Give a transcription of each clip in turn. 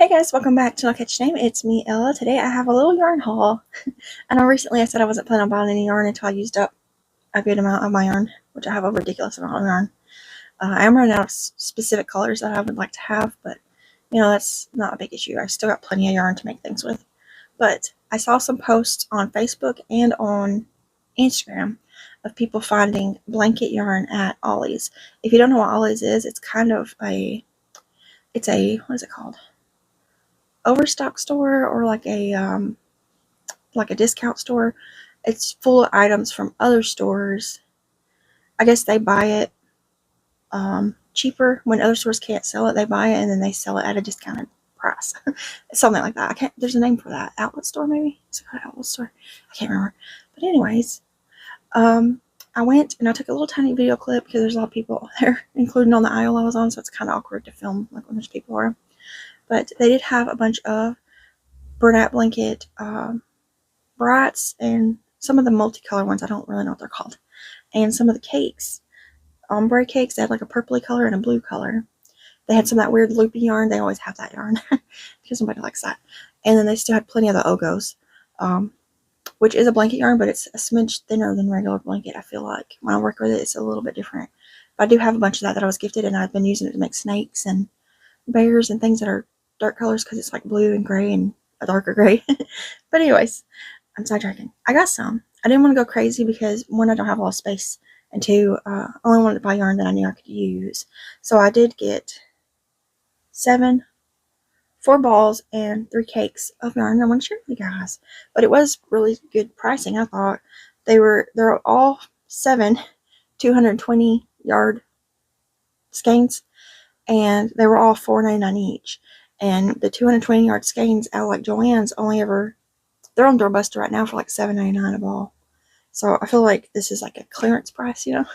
Hey guys, welcome back to No Catch Name. It's me, Ella. Today I have a little yarn haul. I know recently I said I wasn't planning on buying any yarn until I used up a good amount of my yarn, which I have a ridiculous amount of yarn. I am running out of specific colors that I would like to have, but you know, that's not a big issue. I still got plenty of yarn to make things with. But I saw some posts on Facebook and on Instagram of people finding blanket yarn at Ollie's. If you don't know what Ollie's is, it's kind of what is it called? Overstock store, or like a discount store. It's full of items from other stores. I guess they buy it cheaper when other stores can't sell it. They buy it and then they sell it at a discounted price. Something like that. I can't. There's a name for that. Outlet store, maybe. Is it called outlet store? I can't remember. But anyways, I went and I took a little tiny video clip because there's a lot of people there, including on the aisle I was on, so it's kind of awkward to film like when there's people around. But they did have a bunch of Bernat blanket brights and some of the multicolor ones. I don't really know what they're called. And some of the cakes, ombre cakes, they had like a purpley color and a blue color. They had some of that weird loopy yarn. They always have that yarn because somebody likes that. And then they still had plenty of the Ogos, which is a blanket yarn, but it's a smidge thinner than regular blanket. I feel like when I work with it, it's a little bit different. But I do have a bunch of that I was gifted, and I've been using it to make snakes and bears and things that are dark colors because it's like blue and gray and a darker gray. But anyways, I'm sidetracking. I got some. I didn't want to go crazy because one, I don't have a lot of space, and two, I only wanted to buy yarn that I knew I could use. So I did get 4 balls and 3 cakes of yarn I want to share with you guys. But it was really good pricing. I thought they're all 7 220 yard skeins, and they were all $4.99 each. And the 220 yard skeins out like Joann's they're on Doorbuster right now for like $7.99 a ball. So I feel like this is like a clearance price, you know.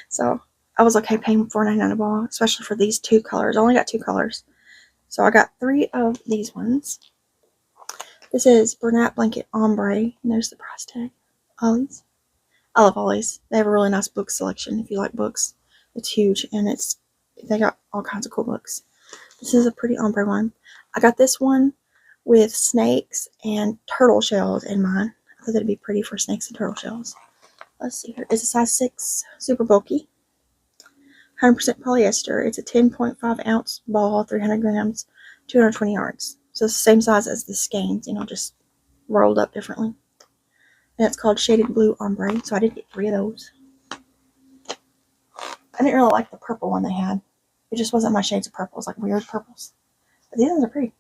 So I was okay paying $4.99 a ball, especially for these 2 colors. I only got 2 colors. So I got 3 of these ones. This is Bernat Blanket Ombre, and there's the price tag. Ollie's. I love Ollie's. They have a really nice book selection if you like books. It's huge, and they got all kinds of cool books. This is a pretty ombre one. I got this one with snakes and turtle shells in mine. I thought that'd be pretty for snakes and turtle shells. Let's see here. It's a size 6, super bulky. 100% polyester. It's a 10.5 ounce ball, 300 grams, 220 yards. So it's the same size as the skeins, just rolled up differently. And it's called Shaded Blue Ombre. So I did get 3 of those. I didn't really like the purple one they had. It just wasn't my shades of purple. It's like weird purples. But these ones are pretty.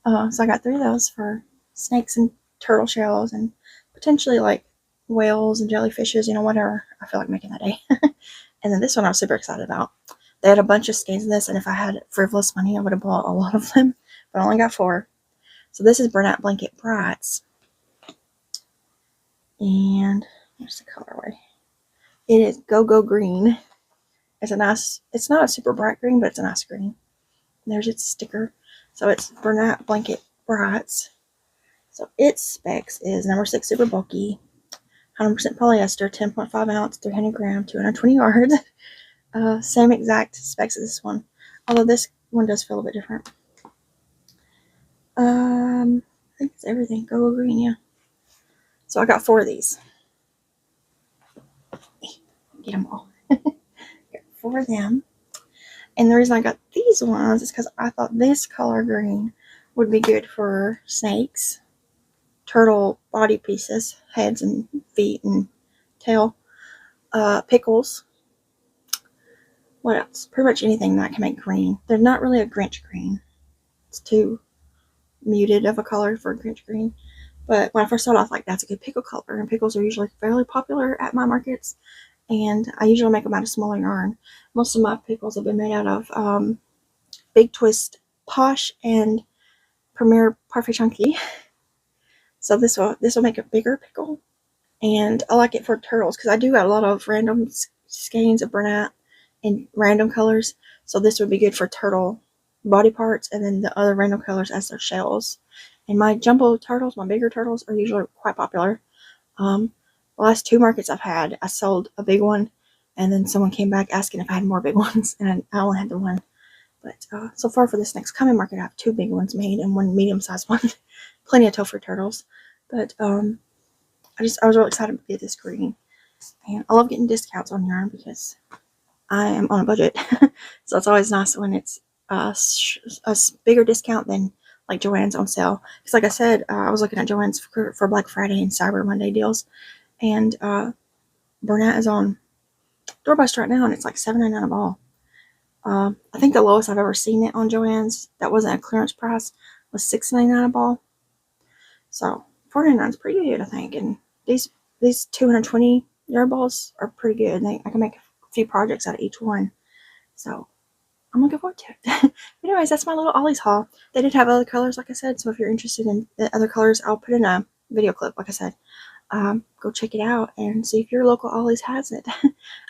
So I got 3 of those for snakes and turtle shells and potentially like whales and jellyfishes, whatever I feel like making that day. And then this one I was super excited about. They had a bunch of skeins in this, and if I had frivolous money, I would have bought a lot of them. But I only got 4. So this is Bernat Blanket Brights. And here's the colorway. It is Go-Go Green. It's not a super bright green, but it's a nice green. And there's its sticker. So it's Bernat Blanket Brights. So its specs is number 6 super bulky, 100% polyester, 10.5 ounce, 300 gram, 220 yards. Same exact specs as this one, although this one does feel a bit different. I think it's everything. Go green, yeah. So I got 4 of these. Get them all. Got 4 of them. And the reason I got these ones is because I thought this color green would be good for snakes, turtle body pieces, heads and feet and tail, pickles. What else? Pretty much anything that I can make green. They're not really a Grinch green. It's too muted of a color for a Grinch green. But when I first saw it, I was like, that's a good pickle color. And pickles are usually fairly popular at my markets. And I usually make them out of smaller yarn. Most of my pickles have been made out of Big Twist Posh and Premier Parfait Chunky. So this will make a bigger pickle. And I like it for turtles because I do got a lot of random skeins of Bernat in random colors. So this would be good for turtle body parts, and then the other random colors as their shells. And my jumbo turtles, my bigger turtles, are usually quite popular. The last 2 markets I've had, I sold a big one, and then someone came back asking if I had more big ones, and I only had the one. But so far for this next coming market, I have 2 big ones made and 1 medium-sized one. Plenty of tofu turtles. But I was really excited to get this green. And I love getting discounts on yarn because I am on a budget. So it's always nice when it's a bigger discount than like Joann's on sale. Because like I said, I was looking at Joann's for Black Friday and Cyber Monday deals. And Bernat is on Doorbuster right now, and it's like $7.99 a ball. I think the lowest I've ever seen it on Joann's that wasn't a clearance price was $6.99 a ball. So $4.99 is pretty good, I think. And these 220 yard balls are pretty good. I can make a few projects out of each one. So I'm looking forward to it. Anyways, that's my little Ollie's haul. They did have other colors, like I said. So if you're interested in the other colors, I'll put in a video clip, like I said. Go check it out and see if your local Ollie's has it.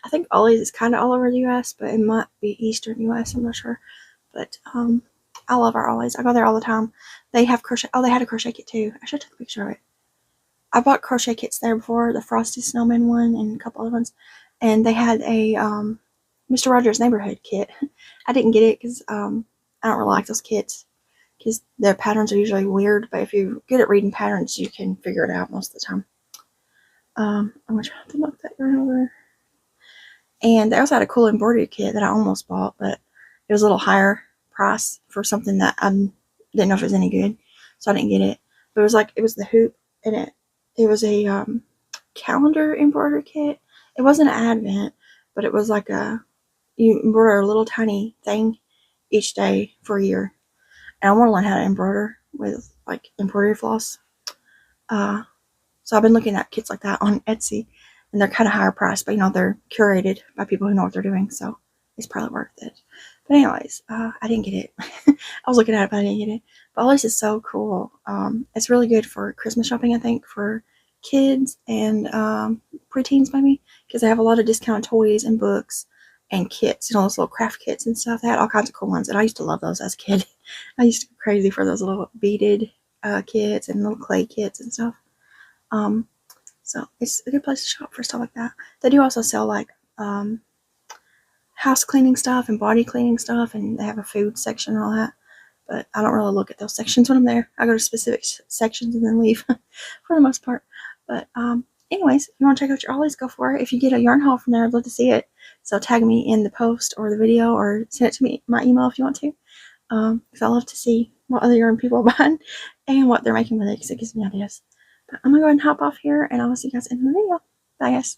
I think Ollie's is kind of all over the U.S., but it might be Eastern U.S. I'm not sure. But I love our Ollie's. I go there all the time. They have crochet. Oh, they had a crochet kit too. I should take a picture of it. I bought crochet kits there before, the Frosty Snowman one and a couple other ones. And they had a Mr. Rogers' Neighborhood kit. I didn't get it because I don't really like those kits because their patterns are usually weird. But if you're good at reading patterns, you can figure it out most of the time. I'm going to try to knock that yarn over. And they also had a cool embroidery kit that I almost bought, but it was a little higher price for something that I didn't know if it was any good, so I didn't get it. But it was the hoop, and it was a calendar embroidery kit. It wasn't an advent, but it was like you embroider a little tiny thing each day for a year. And I want to learn how to embroider with like embroidery floss. So I've been looking at kits like that on Etsy, and they're kind of higher priced, but they're curated by people who know what they're doing, so it's probably worth it. But anyways, I didn't get it. I was looking at it, but I didn't get it. But all this is so cool. It's really good for Christmas shopping, I think, for kids and preteens maybe, because they have a lot of discounted toys and books and kits, those little craft kits and stuff. They had all kinds of cool ones, and I used to love those as a kid. I used to go crazy for those little beaded kits and little clay kits and stuff. So it's a good place to shop for stuff like that. They do also sell like house cleaning stuff and body cleaning stuff, and they have a food section and all that. But I don't really look at those sections when I'm there. I go to specific sections and then leave for the most part. But anyways, if you want to check out your Ollie's, go for it. If you get a yarn haul from there, I'd love to see it. So tag me in the post or the video, or send it to me my email if you want to. Because I love to see what other yarn people are buying and what they're making with it, because it gives me ideas. But I'm going to go ahead and hop off here, and I will see you guys in the video. Bye, guys.